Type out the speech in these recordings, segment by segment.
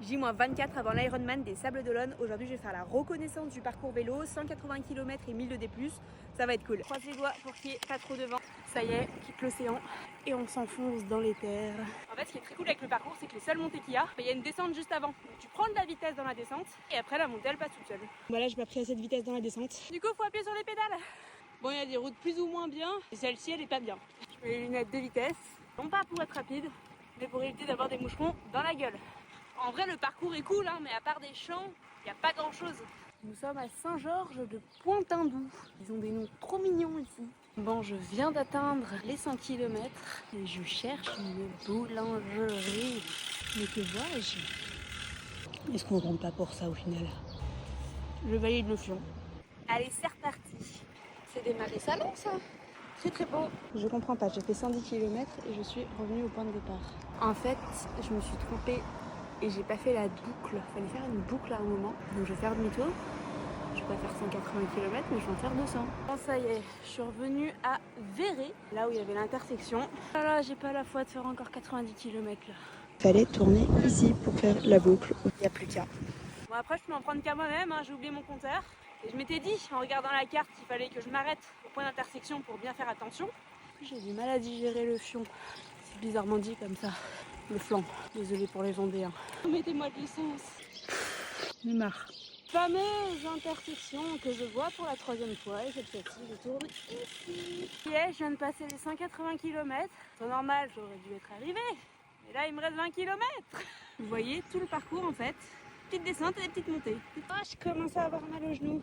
J-24 avant l'Ironman des Sables d'Olonne. Aujourd'hui, je vais faire la reconnaissance du parcours vélo, 180 km et 1000 de D+. Ça va être cool. Croise les doigts pour qu'il n'y ait pas trop de vent. Ça y est, quitte l'océan et on s'enfonce dans les terres. En fait, ce qui est très cool avec le parcours, c'est que les seules montées qu'il y a, il y a une descente juste avant. Donc, tu prends de la vitesse dans la descente et après la montée, elle passe toute seule. Voilà, j'ai pas pris assez de vitesse dans la descente. Du coup, faut appuyer sur les pédales. Bon, il y a des routes plus ou moins bien et celle-ci, elle est pas bien. Je mets les lunettes de vitesse, non pas pour être rapide, mais pour éviter d'avoir des moucherons dans la gueule. En vrai, le parcours est cool, mais à part des champs, il n'y a pas grand-chose. Nous sommes à Saint-Georges de Pointindou. Ils ont des noms trop mignons ici. Bon, je viens d'atteindre les 100 km et je cherche une boulangerie. Mais que vois-je? Est-ce qu'on ne rentre pas pour ça au final? Je valide le fion. Allez, c'est reparti. C'est des marais salants, ça. Très très beau. Je comprends pas, j'ai fait 110 km et je suis revenue au point de départ. En fait, je me suis trompée et j'ai pas fait la boucle. Fallait faire une boucle à un moment. Donc je vais faire demi-tour. Je vais pas faire 180 km, mais je vais en faire 200. Bon, ça y est, je suis revenue à Véret, là où il y avait l'intersection. Voilà, j'ai pas la foi de faire encore 90 km là. Fallait tourner ici pour faire la boucle. Il n'y a plus qu'à. Bon, après, je peux m'en prendre qu'à moi-même, j'ai oublié mon compteur. Et je m'étais dit, en regardant la carte, qu'il fallait que je m'arrête au point d'intersection pour bien faire attention. J'ai du mal à digérer le fion. C'est bizarrement dit comme ça. Le flanc. Désolée pour les Vendéens. Mettez-moi de l'essence. J'en ai marre. Fameuse intersection que je vois pour la 3e fois. Et cette fois-ci, je tourne ici. Je viens de passer les 180 km. En normal, j'aurais dû être arrivée. Et là, il me reste 20 km. Vous voyez tout le parcours en fait. Petite descente et des petites montées. Oh, je commence à avoir mal aux genoux.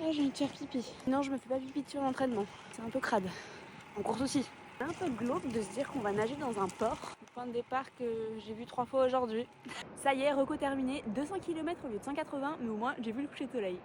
Oh, j'ai envie de faire pipi. Non, je me fais pas pipi sur l'entraînement. C'est un peu crade. En course aussi. C'est un peu glauque de se dire qu'on va nager dans un port. Le point de départ que j'ai vu 3 fois aujourd'hui. Ça y est, reco terminé. 200 km au lieu de 180, mais au moins j'ai vu le coucher de soleil.